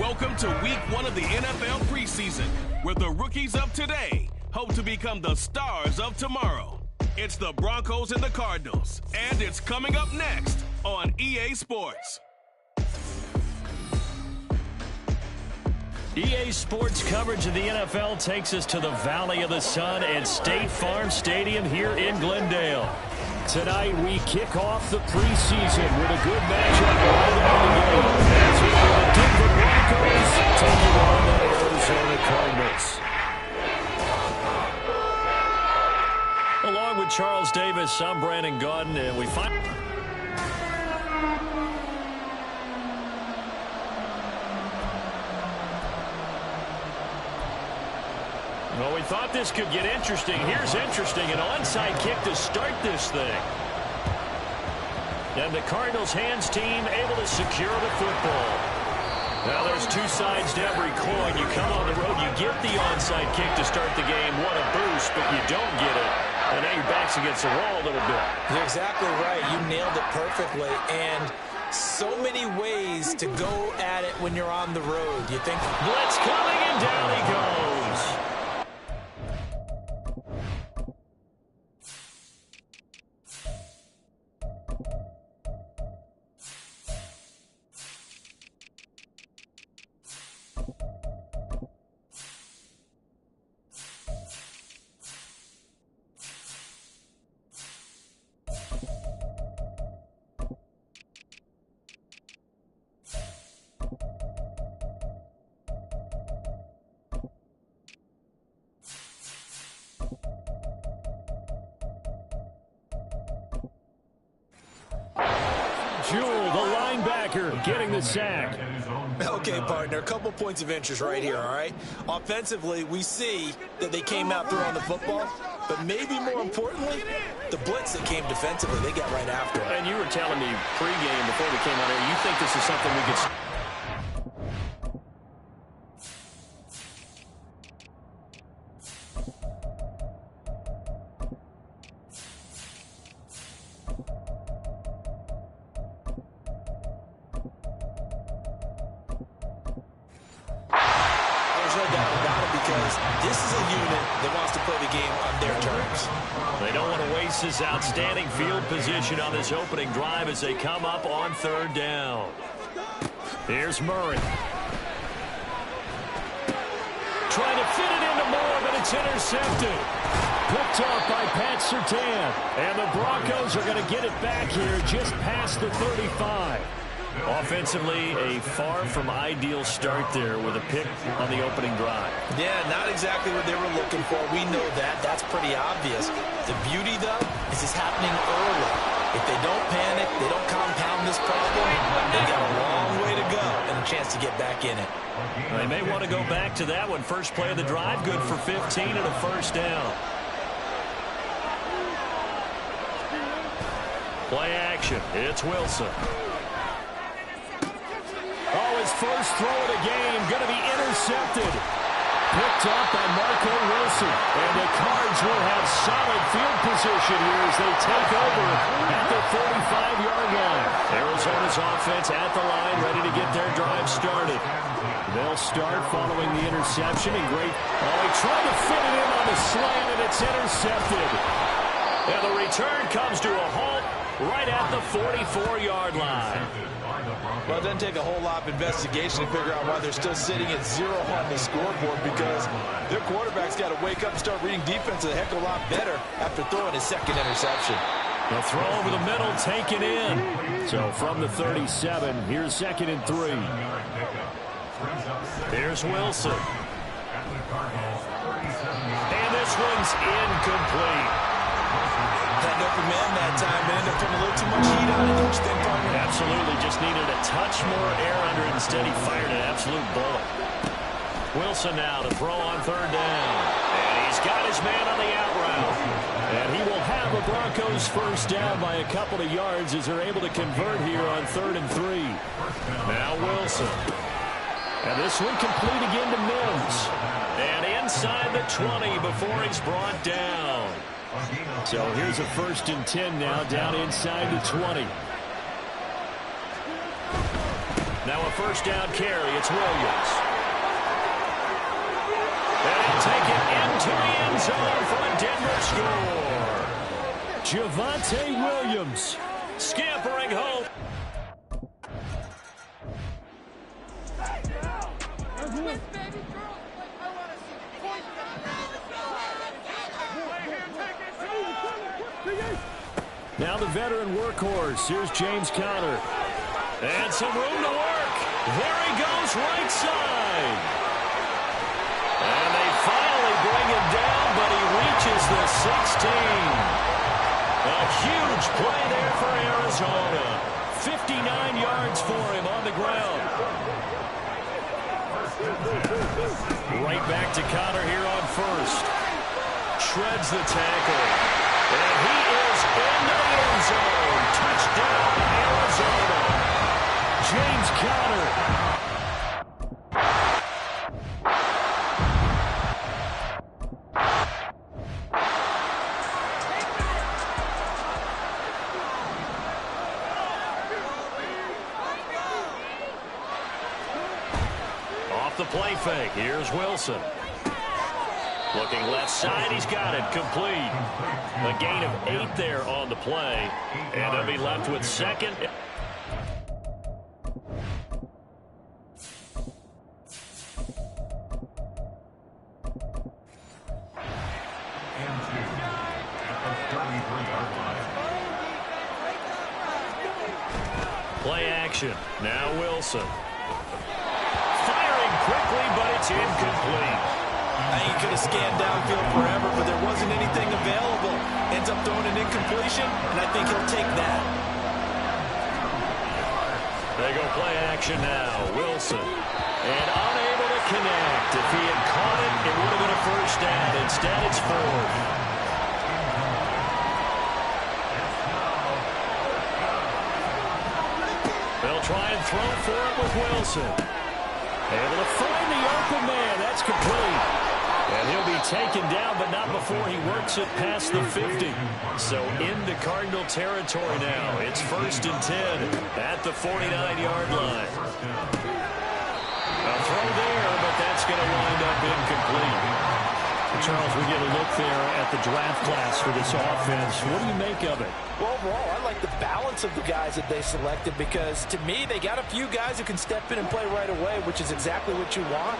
Welcome to week 1 of the NFL preseason, where the rookies of today hope to become the stars of tomorrow. It's the Broncos and the Cardinals, and it's coming up next on EA Sports. EA Sports coverage of the NFL takes us to the Valley of the Sun at State Farm Stadium here in Glendale. Tonight we kick off the preseason with a good matchup right out of the gate. As we have the Denver Broncos taking on the Arizona Cardinals. Along with Charles Davis, I'm Brandon Gaudin, and we find... Well, we thought this could get interesting. Here's interesting. An onside kick to start this thing. And the Cardinals hands team able to secure the football. Now there's two sides to every coin. You come on the road, you get the onside kick to start the game. What a boost, but you don't get it. And now your back's against the wall a little bit. You're exactly right. You nailed it perfectly. And so many ways to go at it when you're on the road. You think, blitz coming, and down he goes. Jewell, the linebacker, getting the sack. Okay, partner, a couple points of interest right here, all right? Offensively, we see that they came out throwing the football, but maybe more importantly, the blitz that came defensively, they got right after it. And you were telling me pregame before we came on here, you think this is something we could... His outstanding field position on this opening drive as they come up on third down. Here's Murray. Trying to fit it into Moore, but it's intercepted. Picked off by Pat Surtain. And the Broncos are going to get it back here just past the 35. Offensively, a far from ideal start there with a pick on the opening drive. Yeah, not exactly what they were looking for. We know that. That's pretty obvious. The beauty, though, is it's happening early. If they don't panic, they don't compound this problem, they got a long way to go and a chance to get back in it. They may want to go back to that one. First play of the drive, good for 15 and a first down. Play action. It's Wilson. Oh, his first throw of the game going to be intercepted. Picked up by Marco Wilson. And the Cards will have solid field position here as they take over at the 45-yard line. Arizona's offense at the line, ready to get their drive started. They'll start following the interception. And great. Oh, he tried to fit it in on the slant, and it's intercepted. And the return comes to a halt right at the 44-yard line. Well, it doesn't take a whole lot of investigation to figure out why they're still sitting at 0 on the scoreboard, because their quarterback's got to wake up and start reading defense a heck of a lot better after throwing his second interception. The throw over the middle, taken in. So from the 37, here's 2nd and 3. Here's Wilson. And this one's incomplete. Had an open man that time, but ended up putting a little too much heat on it, don't you think, partner? Absolutely, just needed a touch more air under it. Instead, he fired an absolute bullet. Wilson now to throw on third down. And he's got his man on the out route. And he will have the Broncos first down by a couple of yards as they're able to convert here on 3rd and 3. Now Wilson. And this one complete again to Mims. And inside the 20 before he's brought down. So here's a 1st and 10 now, down inside the 20. Now a first down carry. It's Williams. And he'll take it into the end zone for a Denver score. Javonte Williams scampering home. Now the veteran workhorse. Here's James Conner. And some room to work. There he goes, right side. And they finally bring him down, but he reaches the 16. A huge play there for Arizona. 59 yards for him on the ground. Right back to Conner here on first. Shreds the tackle. And he is in the end zone. Touchdown, Arizona. James Conner. Off the play fake. Here's Wilson. Looking left side, he's got it, complete. A gain of 8 there on the play, and they'll be left with second. Play action, now Wilson. Firing quickly, but it's incomplete. I think he could have scanned downfield forever, but there wasn't anything available. Ends up throwing an incompletion, and I think he'll take that. They go play action now. Wilson. And unable to connect. If he had caught it, it would have been a first down. Instead, it's fourth. They'll try and throw for it with Wilson. Able to find the open man. That's complete. And he'll be taken down, but not before he works it past the 50. So into Cardinal territory now. It's 1st and 10 at the 49-yard line. A throw there, but that's going to wind up incomplete. Charles, we get a look there at the draft class for this offense. What do you make of it? Well, overall, I like the balance of the guys that they selected because, to me, they got a few guys who can step in and play right away, which is exactly what you want.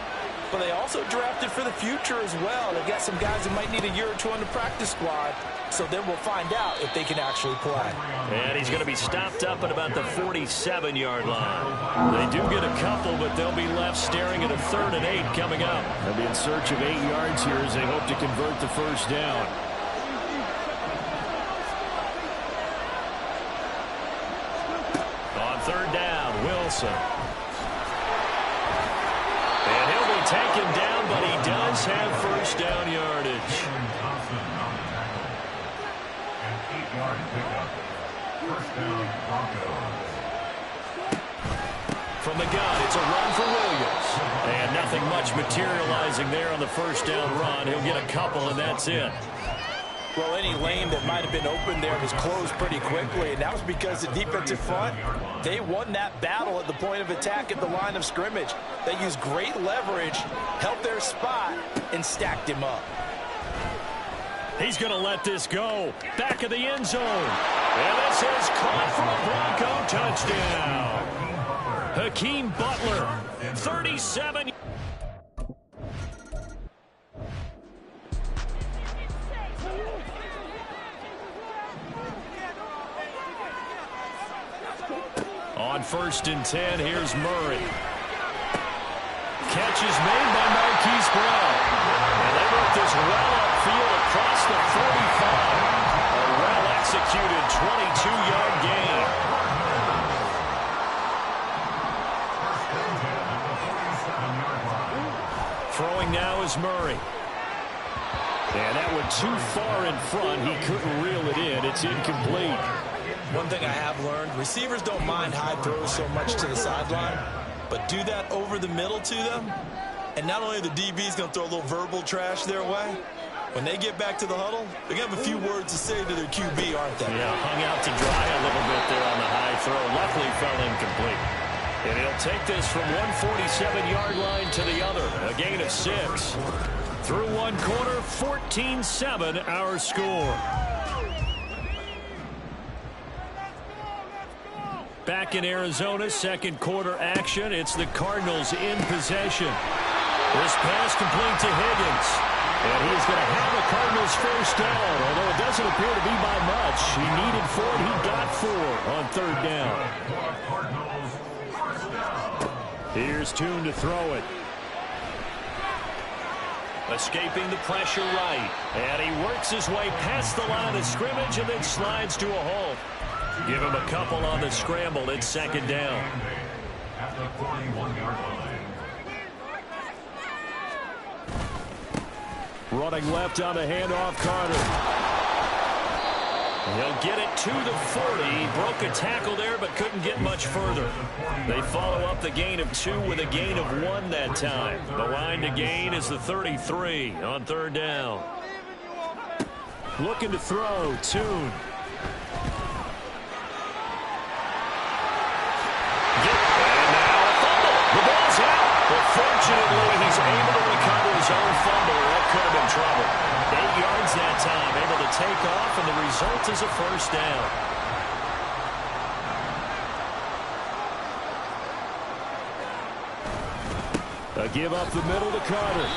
But they also drafted for the future as well. They got some guys that might need a year or two on the practice squad, so then we'll find out if they can actually play. And he's going to be stopped up at about the 47-yard line. They do get a couple, but they'll be left staring at a 3rd and 8 coming up. They'll be in search of 8 yards here as they hope to convert the first down. On 3rd down, Wilson. And he'll be taken down, but he does have first down yardage. An 8-yard pickup. First down, Broncos. From the gun, it's a run for Williams. And nothing much materializing there on the first down run. He'll get a couple, and that's it. Well, any lane that might have been open there was closed pretty quickly, and that was because the defensive front, they won that battle at the point of attack at the line of scrimmage. They used great leverage, held their spot, and stacked him up. He's going to let this go. Back of the end zone. And this is caught for a Bronco touchdown. Hakeem Butler, 37. On 1st and 10, here's Murray. Catch is made by Marquise Brown. And they work this well upfield across the 45. A well-executed 22-yard gain. Throwing now is Murray. And that went too far in front. He couldn't reel it in. It's incomplete. One thing I have learned, receivers don't mind high throws so much to the sideline, but do that over the middle to them, and not only the DB's going to throw a little verbal trash their way, when they get back to the huddle, they're going to have a few words to say to their QB, aren't they? Yeah, hung out to dry a little bit there on the high throw. Luckily fell incomplete. And he'll take this from 147-yard line to the other. A gain of 6. Through one quarter, 14-7 our score. Back in Arizona, second quarter action. It's the Cardinals in possession. This pass complete to Higgins. And he is going to have the Cardinals first down, although it doesn't appear to be by much. He needed 4, he got 4 on third down. Here's Tune to throw it. Escaping the pressure right. And he works his way past the line of scrimmage and then slides to a halt. Give him a couple on the scramble. It's second down. At the 41-yard line. Running left on the handoff, Carter. He'll get it to the 40. Broke a tackle there, but couldn't get much further. They follow up the gain of 2 with a gain of 1 that time. The line to gain is the 33 on third down. Looking to throw, Tune. The ball's out. But fortunately, he's able to recover his own fumble. That could have been trouble. 8 yards that time, able to take off, and the result is a first down. A give up the middle to Carter.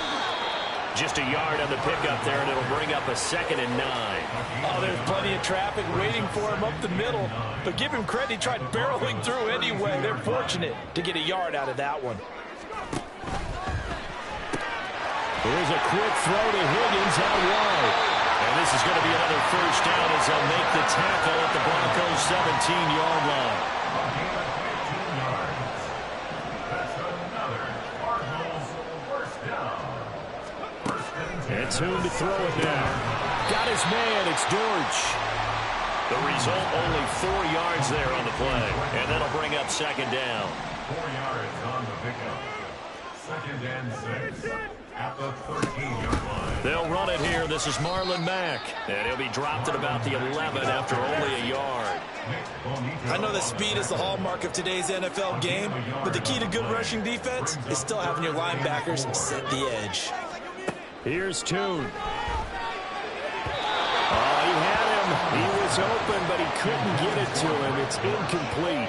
Just a yard on the pickup there, and it'll bring up a 2nd and 9. Oh, there's plenty of traffic waiting for him up the middle. But give him credit, he tried barreling through anyway. They're fortunate to get a yard out of that one. Here's a quick throw to Higgins out wide. And this is going to be another first down as they'll make the tackle at the Broncos' 17-yard line. And Tune to throw it now. Got his man. It's Dortch. The result, only 4 yards there on the play. And that'll bring up second down. 4 yards on the pickup. 2nd and 6 at the 13-yard line. They'll run it here. This is Marlon Mack. And he'll be dropped at about the 11 after only a yard. I know that speed is the hallmark of today's NFL game, but the key to good rushing defense is still having your linebackers set the edge. Here's Tune. Oh, he had him. He was open, but he couldn't get it to him. It's incomplete.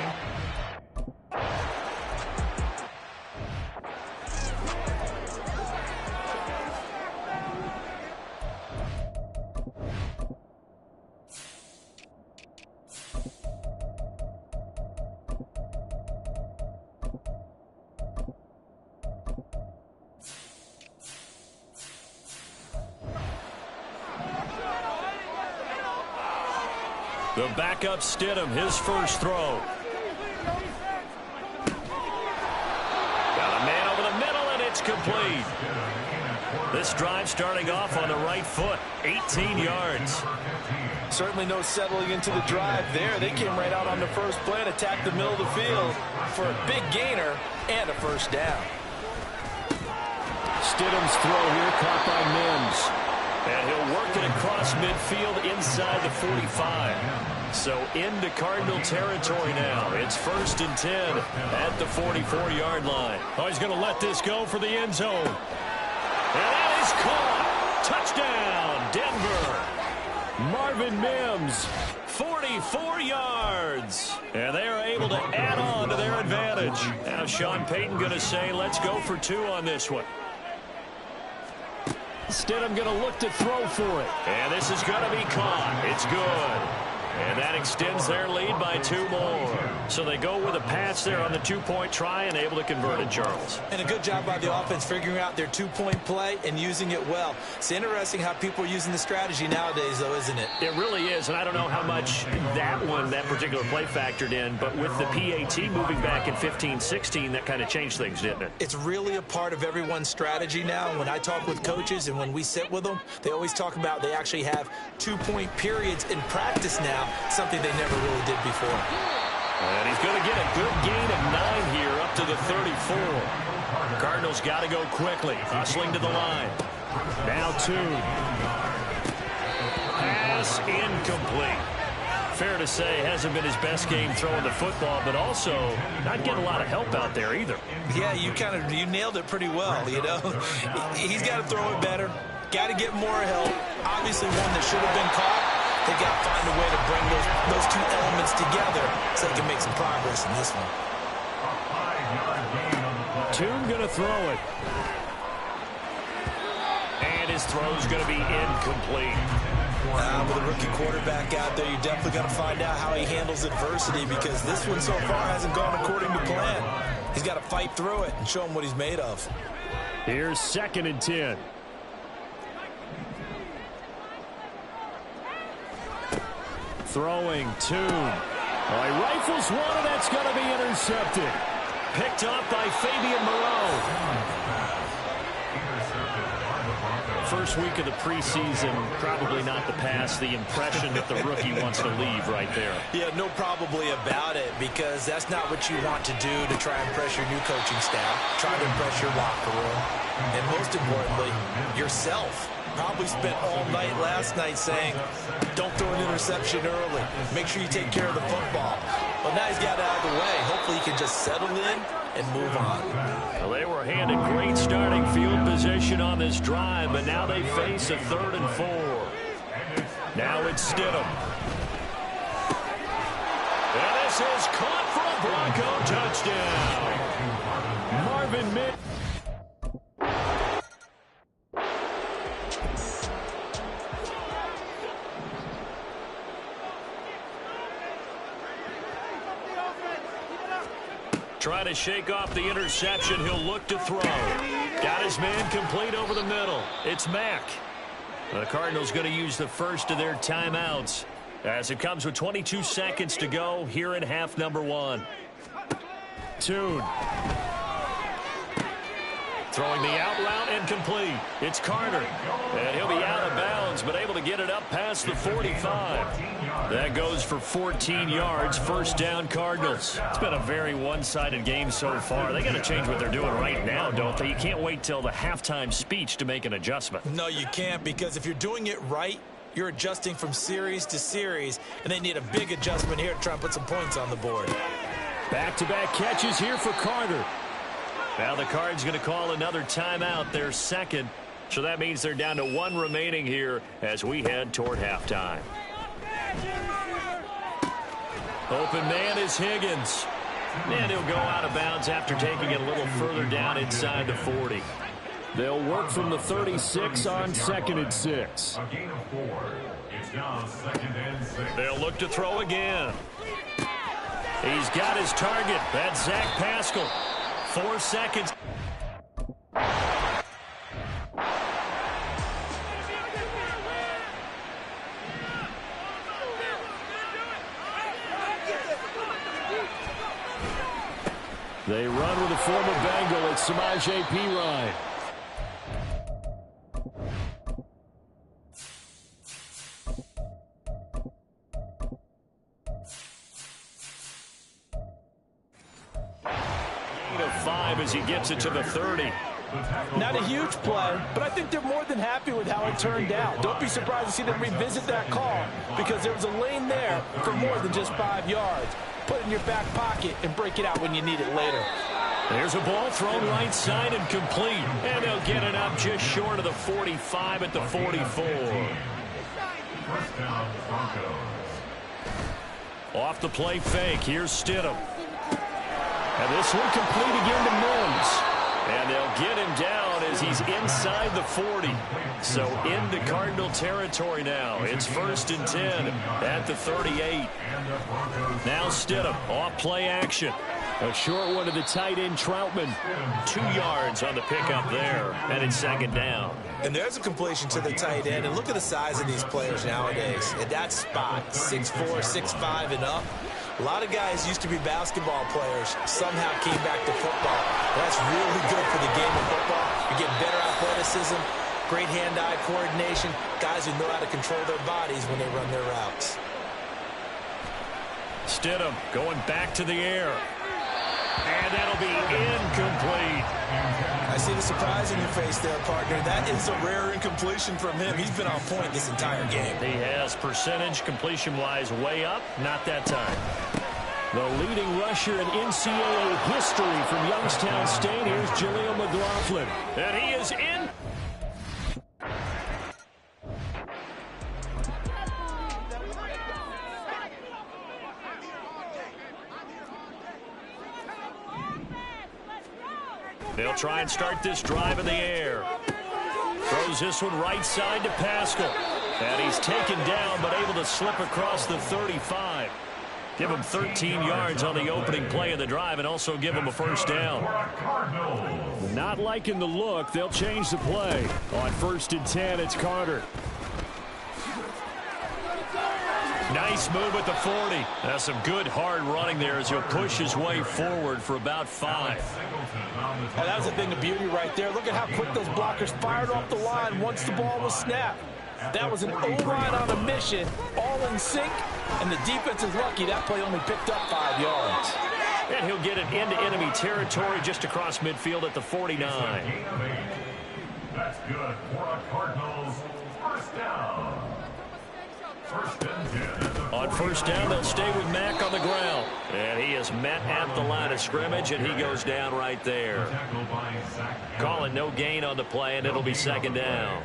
The backup Stidham, his first throw. Got a man over the middle, and it's complete. This drive starting off on the right foot, 18 yards. Certainly no settling into the drive there. They came right out on the first play and attacked the middle of the field for a big gainer and a first down. Stidham's throw here caught by Mims. And he'll work it across midfield inside the 45. So into Cardinal territory now. It's 1st and 10 at the 44-yard line. Oh, he's going to let this go for the end zone. And that is caught. Touchdown, Denver. Marvin Mims, 44 yards. And they are able to add on to their advantage. Now Sean Payton going to say, let's go for 2 on this one. Stidham going to look to throw for it. And this is going to be caught. It's good. And that extends their lead by 2 more. So they go with a pass there on the 2-point try and able to convert it, Charles. And a good job by the offense figuring out their 2-point play and using it well. It's interesting how people are using the strategy nowadays, though, isn't it? It really is, and I don't know how much that particular play factored in, but with the PAT moving back in 15-16, that kind of changed things, didn't it? It's really a part of everyone's strategy now. When I talk with coaches and when we sit with them, they always talk about they actually have 2-point periods in practice now, something they never really did before. And he's going to get a good gain of 9 here up to the 34. Cardinals got to go quickly, hustling to the line. Now 2. Pass incomplete. fair to say hasn't been his best game throwing the football, but also not getting a lot of help out there either. Yeah, you nailed it pretty well, you know. He's got to throw it better. Got to get more help. Obviously one that should have been caught. They got to find a way to bring those two elements together so they can make some progress in this one. Toon going to throw it. And his throw's going to be incomplete. With a rookie quarterback out there, you're definitely going to find out how he handles adversity, because this one so far hasn't gone according to plan. He's got to fight through it and show him what he's made of. Here's 2nd and 10. Throwing Toon. He rifles one, and that's going to be intercepted. Picked up by Fabian Moreau. First week of the preseason, probably not the pass, the impression that the rookie wants to leave right there. Yeah, no probably about it, because that's not what you want to do to try and impress your new coaching staff, try to impress your locker room, and most importantly, yourself. Probably spent all night last night saying, don't throw an interception early. Make sure you take care of the football. But now he's got it out of the way. Hopefully he can just settle in and move on. Well, they were handed great starting field position on this drive, but now they face a 3rd and 4. Now it's Stidham. And this is caught for a Bronco touchdown. Marvin Mims. Trying to shake off the interception. He'll look to throw. Got his man complete over the middle. It's Mack. The Cardinals going to use the first of their timeouts as it comes with 22 seconds to go here in half number 1. Toon. Throwing the out route and complete. It's Carter. And he'll be out of bounds, but able to get it up past the 45. That goes for 14 yards. First down, Cardinals. It's been a very one-sided game so far. They got to change what they're doing right now, don't they? You can't wait till the halftime speech to make an adjustment. No, you can't, because if you're doing it right, you're adjusting from series to series, and they need a big adjustment here to try and put some points on the board. Back-to-back catches here for Carter. Now the Cards going to call another timeout, their second. So that means they're down to 1 remaining here as we head toward halftime. Open man is Higgins. And he'll go out of bounds after taking it a little further down inside the 40. They'll work from the 36 on 2nd and 6. A gain of 4. It's now 2nd and 6. They'll look to throw again. He's got his target. That's Zach Pascal. 4 seconds. They run with a former Bengal. It's Samaje Perine. Gain of 5 as he gets it to the 30. Not a huge play, but I think they're more than happy with how it turned out. Don't be surprised to see them revisit that call, because there was a lane there for more than just 5 yards. Put it in your back pocket and break it out when you need it later. There's a ball thrown right side and complete. And they'll get it up just short of the 45 at the 44. First down, Broncos. Off the play fake. Here's Stidham. And this one complete again to Mims. And they'll get him down as he's inside the 40. So into Cardinal territory now. It's 1st and 10 at the 38. Now Stidham off play action. A short one to the tight end, Troutman. 2 yards on the pickup there. And it's 2nd down. And there's a completion to the tight end. And look at the size of these players nowadays. At that spot, 6'4", 6'5", and up. A lot of guys used to be basketball players, somehow came back to football. That's really good for the game of football. You get better athleticism, great hand-eye coordination, guys who know how to control their bodies when they run their routes. Stidham going back to the air. And that'll be incomplete. I see the surprise in your face there, partner. That is a rare incompletion from him. He's been on point this entire game. He has percentage completion-wise way up. Not that time. The leading rusher in NCAA history from Youngstown State. Here's Jaleel McLaughlin. And he is in. They'll try and start this drive in the air. Throws this one right side to Pascal. And he's taken down but able to slip across the 35. Give him 13 yards on the opening play of the drive and also give him a first down. Not liking the look. They'll change the play. On 1st and 10, it's Carter. Nice move at the 40. That's some good hard running there as he'll push his way forward for about 5. And that was the thing of beauty right there. Look at how quick those blockers fired off the line once the ball was snapped. That was an O-line on a mission, all in sync, and the defense is lucky that play only picked up 5 yards. And he'll get it into enemy territory just across midfield at the 49. That's good for a Cardinals first down. On 1st down, they'll stay with Mack on the ground. And he is met at the line of scrimmage, and he goes down right there. Calling no gain on the play, and it'll be 2nd down.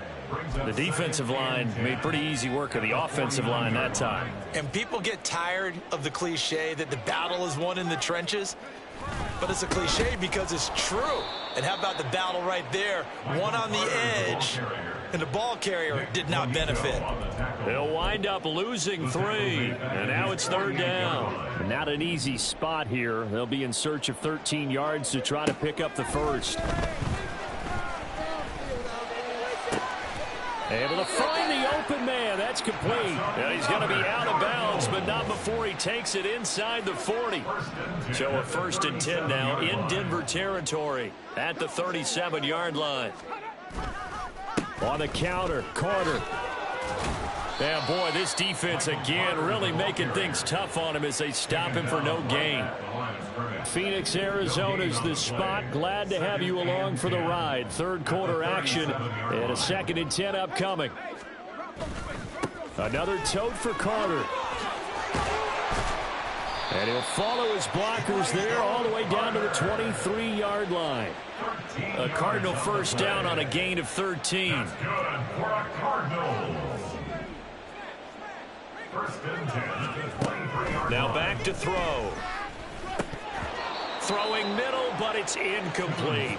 The defensive line made pretty easy work of the offensive line that time. And people get tired of the cliche that the battle is won in the trenches. But it's a cliche because it's true. And how about the battle right there? One on the edge, and the ball carrier did not benefit. They'll wind up losing 3. And now it's 3rd down. Not an easy spot here. They'll be in search of 13 yards to try to pick up the first. Able to find the open man. That's complete. And he's going to be out of bounds, but not before he takes it inside the 40. So a 1st and 10 now in Denver territory at the 37-yard line. On the counter, Carter. Yeah, boy, this defense again really making things tough on him as they stop him for no gain. Phoenix, Arizona's the spot. Glad to have you along for the ride. 3rd quarter action and a 2nd and 10 upcoming. Another tote for Carter. And he'll follow his blockers there all the way down to the 23-yard line. A Cardinal first down on a gain of 13. Now back to throw. Throwing middle, but it's incomplete.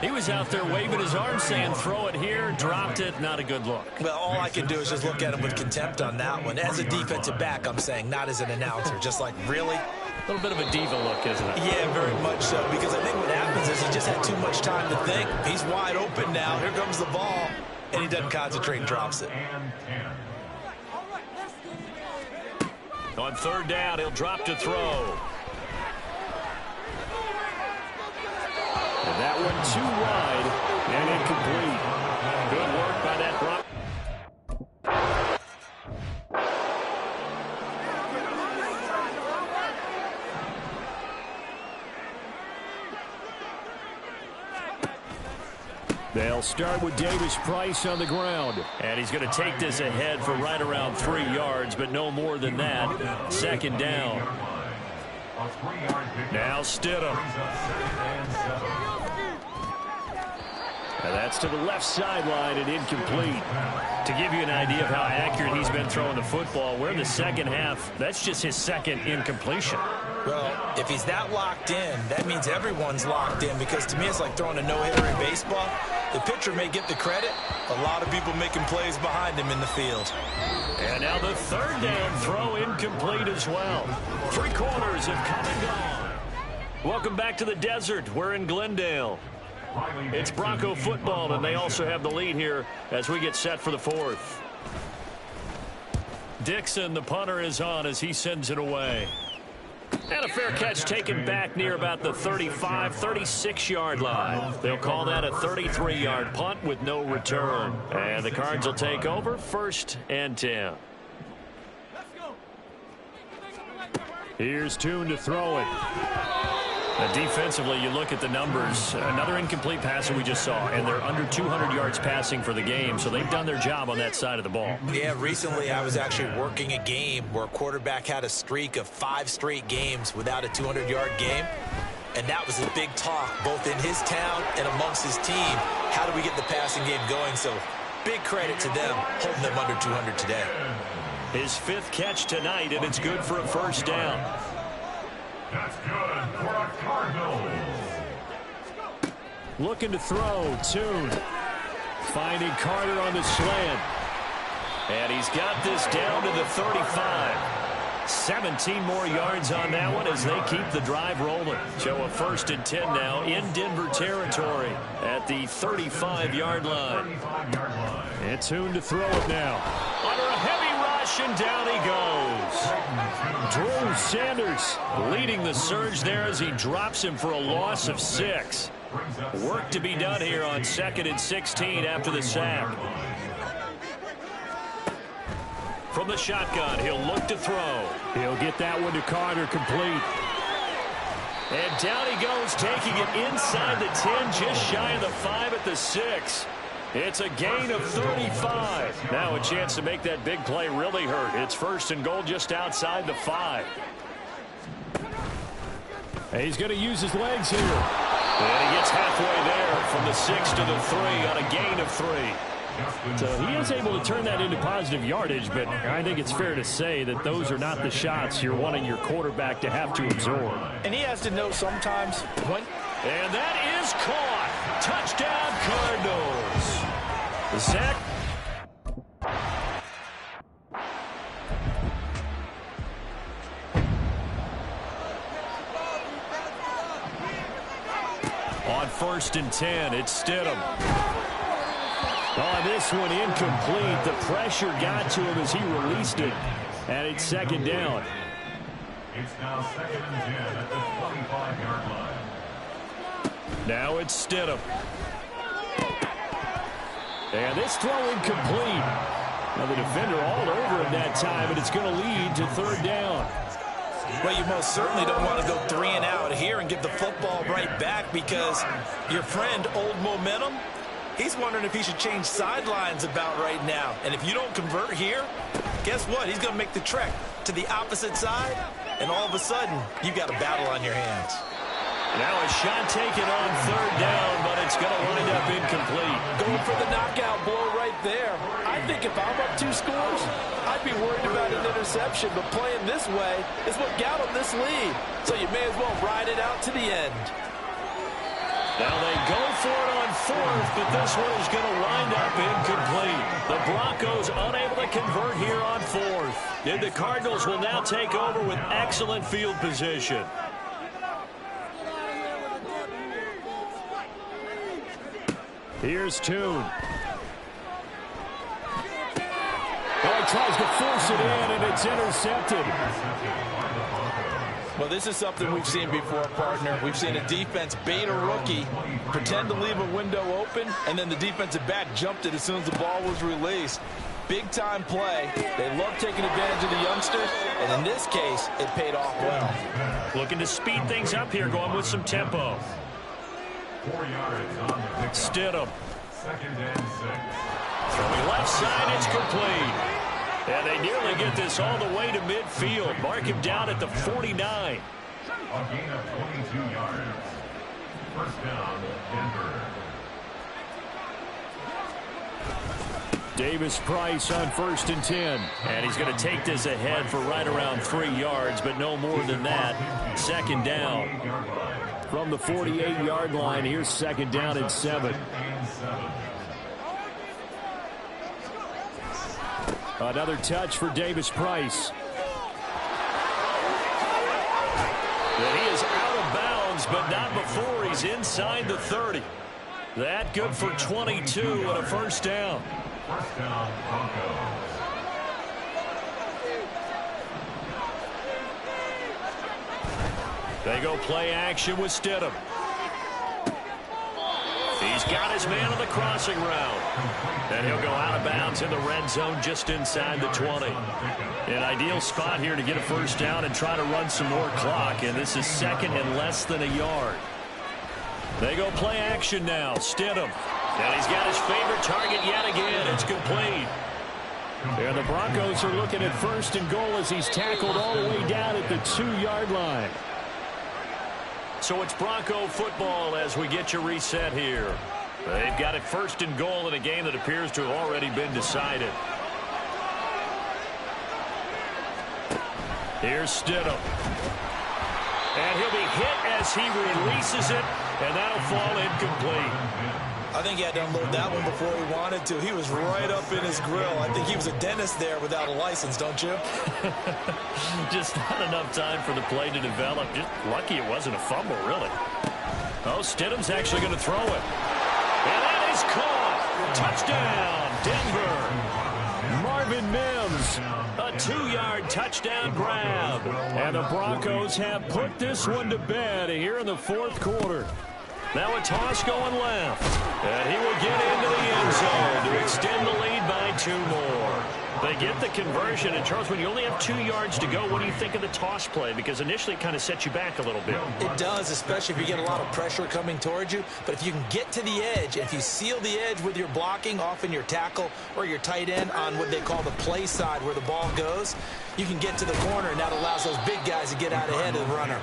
He was out there waving his arm saying throw it here, dropped it, not a good look. Well, all I can do is just look at him with contempt on that one. As a defensive back, I'm saying, not as an announcer. Just like, really? A little bit of a diva look, isn't it? Yeah, very much so, because I think what happens is he just had too much time to think. He's wide open now. Here comes the ball, and he doesn't concentrate and drops it. On 3rd down, he'll drop to throw. And that one too wide and incomplete. Good work by that block. They'll start with Davis Price on the ground. And he's going to take this ahead for right around 3 yards, but no more than that. 2nd down. Now Stidham. And that's to the left sideline and incomplete. To give you an idea of how accurate he's been throwing the football, we're in the 2nd half. That's just his 2nd incompletion. Well, if he's that locked in, that means everyone's locked in, because to me it's like throwing a no-hitter in baseball. The pitcher may get the credit. A lot of people making plays behind him in the field. And now the 3rd down throw incomplete as well. 3 quarters have come and gone. Welcome back to the desert. We're in Glendale. It's Bronco football, and they also have the lead here as we get set for the 4th. Dixon, the punter, is on as he sends it away. And a fair catch taken back near about the 35, 36-yard line. They'll call that a 33-yard punt with no return. And the Cards will take over 1st and 10. Here's Tune to throw it. Defensively, you look at the numbers. Another incomplete passer we just saw, and they're under 200 yards passing for the game, so they've done their job on that side of the ball. Yeah, recently I was actually working a game where a quarterback had a streak of 5 straight games without a 200-yard game, and that was a big talk both in his town and amongst his team. How do we get the passing game going? So big credit to them holding them under 200 today. His 5th catch tonight, and it's good for a first down. That's good for a Cardinals. Looking to throw, Tune. Finding Carter on the slant. And he's got this down to the 35. 17 more yards on that one as they keep the drive rolling. Show a 1st and 10 now in Denver territory at the 35-yard line. And Tune to throw it now. Under a heavy rush, and down he goes. Drew Sanders leading the surge there as he drops him for a loss of 6. Work to be done here on 2nd and 16 after the sack. From the shotgun, he'll look to throw. He'll get that one to Carter, complete. And down he goes, taking it inside the 10, just shy of the 5 at the 6. It's a gain of 35. Now a chance to make that big play really hurt. It's 1st and goal just outside the 5. And he's going to use his legs here. And he gets halfway there from the 6 to the 3 on a gain of 3. So he is able to turn that into positive yardage, but I think it's fair to say that those are not the shots you're wanting your quarterback to have to absorb. And he has to know sometimes when. And that is caught. Touchdown, Cardinals. Zach. On 1st and 10, it's Stidham. On this one, incomplete. The pressure got to him as he released it. And it's 2nd down. It's now 2nd and 10 at the 25-yard line. Now it's Stidham. And this throw incomplete. Now the defender all over him that time, and it's going to lead to 3rd down. Well, you most certainly don't want to go 3 and out here and give the football right back because your friend, Old Momentum, he's wondering if he should change sidelines about right now. And if you don't convert here, guess what? He's going to make the trek to the opposite side, and all of a sudden, you've got a battle on your hands. Now a shot taken on 3rd down, but it's going to wind up incomplete. Going for the knockout blow right there. I think if I'm up 2 scores, I'd be worried about an interception, but playing this way is what got him this lead. So you may as well ride it out to the end. Now they go for it on 4th, but this one is going to wind up incomplete. The Broncos unable to convert here on 4th. And the Cardinals will now take over with excellent field position. Here's Tune. Oh, he tries to force it in, and it's intercepted. Well, this is something we've seen before, partner. We've seen a defense bait a rookie, pretend to leave a window open, and then the defensive back jumped it as soon as the ball was released. Big-time play. They love taking advantage of the youngsters, and in this case, it paid off well. Looking to speed things up here, going with some tempo. 4 yards on the pickup. Stidham. 2nd and 6. Throwing left side, it's complete. And they nearly get this all the way to midfield. Mark him down at the 49. A gain of 22 yards. 1st down, Denver. Davis Price on 1st and 10. And he's going to take this ahead for right around 3 yards, but no more than that. 2nd down. From the 48-yard line, here's 2nd down and 7. Another touch for Davis Price. And he is out of bounds, but not before he's inside the 30. That good for 22 and a 1st down. 1st down, Broncos. They go play action with Stidham. He He's got his man on the crossing route. And he'll go out of bounds in the red zone just inside the 20. An ideal spot here to get a first down and try to run some more clock. And this is second and less than a yard. They go play action now. Stidham. And he's got his favorite target yet again. It's complete. And the Broncos are looking at first and goal as he's tackled all the way down at the 2-yard line. So it's Bronco football as we get you reset here. They've got it first and goal in a game that appears to have already been decided. Here's Stidham. And he'll be hit as he releases it, and that'll fall incomplete. I think he had to unload that one before he wanted to. He was right up in his grill. I think he was a dentist there without a license, don't you? Just not enough time for the play to develop. Just lucky it wasn't a fumble, really. Oh, Stidham's actually going to throw it. And that is caught. Touchdown, Denver. Marvin Mims, a 2-yard touchdown grab. And the Broncos have put this one to bed here in the fourth quarter. Now a toss going left. And he will get into the end zone to extend the lead by 2 more. They get the conversion. And, Charles, when you only have 2 yards to go, what do you think of the toss play? Because initially it kind of sets you back a little bit. It does, especially if you get a lot of pressure coming towards you. But if you can get to the edge, if you seal the edge with your blocking, often your tackle or your tight end on what they call the play side where the ball goes, you can get to the corner, and that allows those big guys to get out ahead of the runner.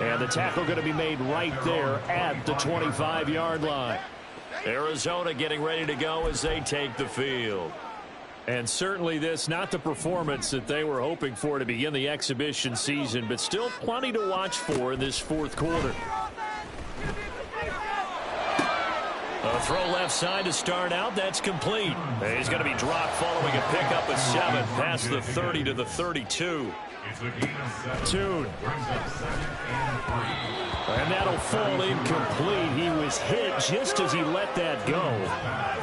And the tackle going to be made right there at the 25-yard line. Arizona getting ready to go as they take the field. And certainly this, not the performance that they were hoping for to begin the exhibition season, but still plenty to watch for in this fourth quarter. A throw left side to start out. That's complete. He's going to be dropped following a pickup of 7 past the 30 to the 32. Tune. And that'll fall incomplete. He was hit just as he let that go.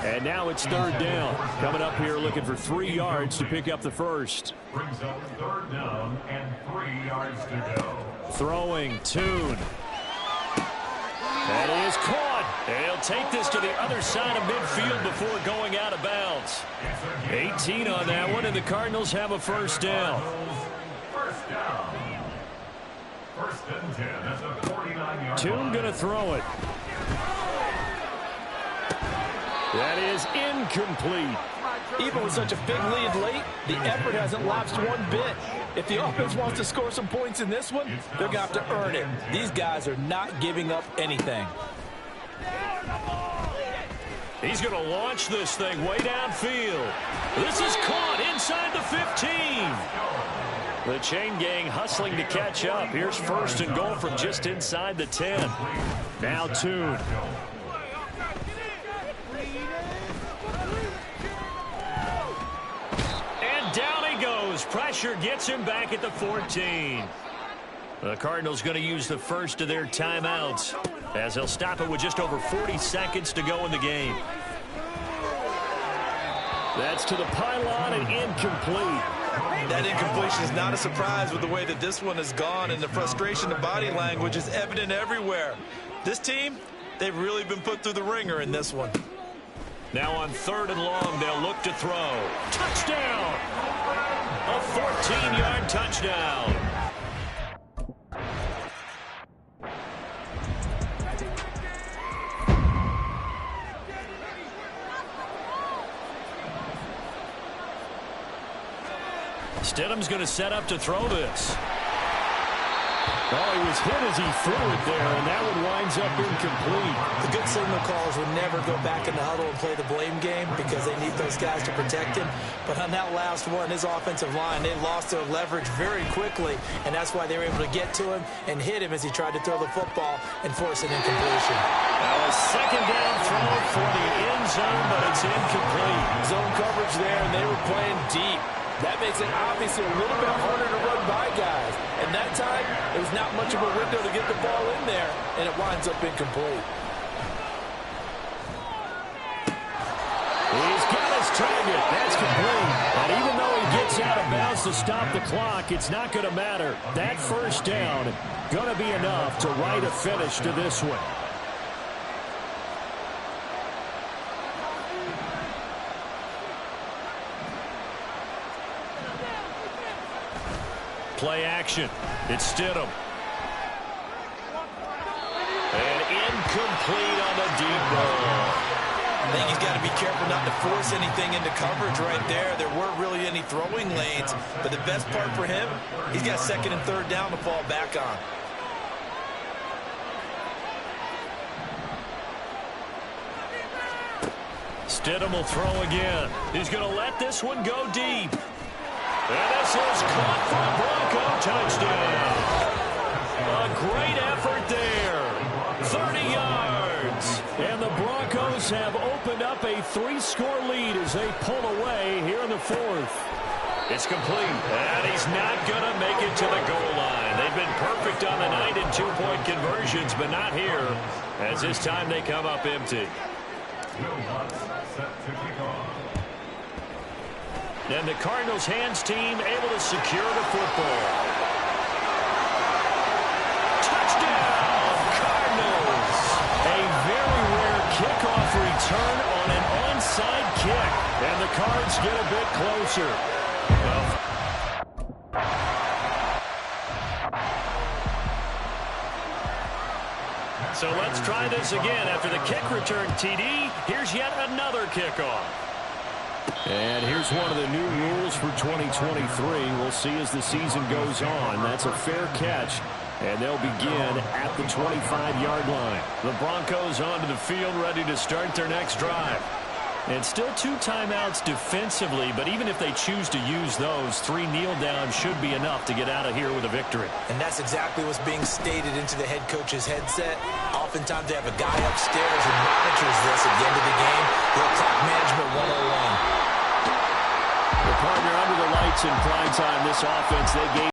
And now it's third down. Coming up here looking for 3 yards to pick up the first. Brings up third down and 3 yards to go. Throwing, Tune. That is caught. And he'll take this to the other side of midfield before going out of bounds. 18 on that one, and the Cardinals have a first down. First down. First and 10 at the 49-yard Tune line. going to throw it. That is incomplete. Even with such a big lead late, the effort hasn't lapsed one bit. If the offense wants to score some points in this one, they're going to have to earn it. These guys are not giving up anything. He's going to launch this thing way downfield. This is caught inside the 15. The chain gang hustling to catch up. Here's first and goal from just inside the 10. Now Tune. And down he goes. Pressure gets him back at the 14. The Cardinals going to use the first of their timeouts as they'll stop it with just over 40 seconds to go in the game. That's to the pylon and incomplete. That incompletion is not a surprise with the way that this one has gone, and the frustration, the body language is evident everywhere. This team, they've really been put through the ringer in this one. Now on third and long, they'll look to throw. Touchdown! A 14-yard touchdown. Stidham's going to set up to throw this. Oh, he was hit as he threw it there, and that one winds up incomplete. The good signal callers would never go back in the huddle and play the blame game because they need those guys to protect him. But on that last one, his offensive line, they lost their leverage very quickly, and that's why they were able to get to him and hit him as he tried to throw the football and force an incompletion. Now a second down throw for the end zone, but it's incomplete. Zone coverage there, and they were playing deep. That makes it obviously a little bit harder to run by guys. And that time, there was not much of a window to get the ball in there, and it winds up incomplete. He's got his target. That's complete. And even though he gets out of bounds to stop the clock, it's not going to matter. That first down going to be enough to write a finish to this one. play action. It's Stidham. And incomplete on the deep ball. I think he's got to be careful not to force anything into coverage right there. There weren't really any throwing lanes, but the best part for him, he's got second and third down to fall back on. Stidham will throw again. He's going to let this one go deep. And this is caught for a Bronco touchdown. A great effort there. 30 yards. And the Broncos have opened up a 3-score lead as they pull away here in the fourth. It's complete. And he's not going to make it to the goal line. They've been perfect on the night in 2-point conversions, but not here, as this time they come up empty. And the Cardinals hands team able to secure the football. Touchdown, Cardinals! A very rare kickoff return on an onside kick. And the Cards get a bit closer. So let's try this again. After the kick return, TD, here's yet another kickoff. And here's one of the new rules for 2023. We'll see as the season goes on. That's a fair catch, and they'll begin at the 25-yard line. The Broncos onto the field, ready to start their next drive. And still 2 timeouts defensively, but even if they choose to use those, 3 kneel downs should be enough to get out of here with a victory. And that's exactly what's being stated into the head coach's headset. Oftentimes they have a guy upstairs who monitors this at the end of the game. Little clock management 101. The partner under the lights in prime time, this offense, they gave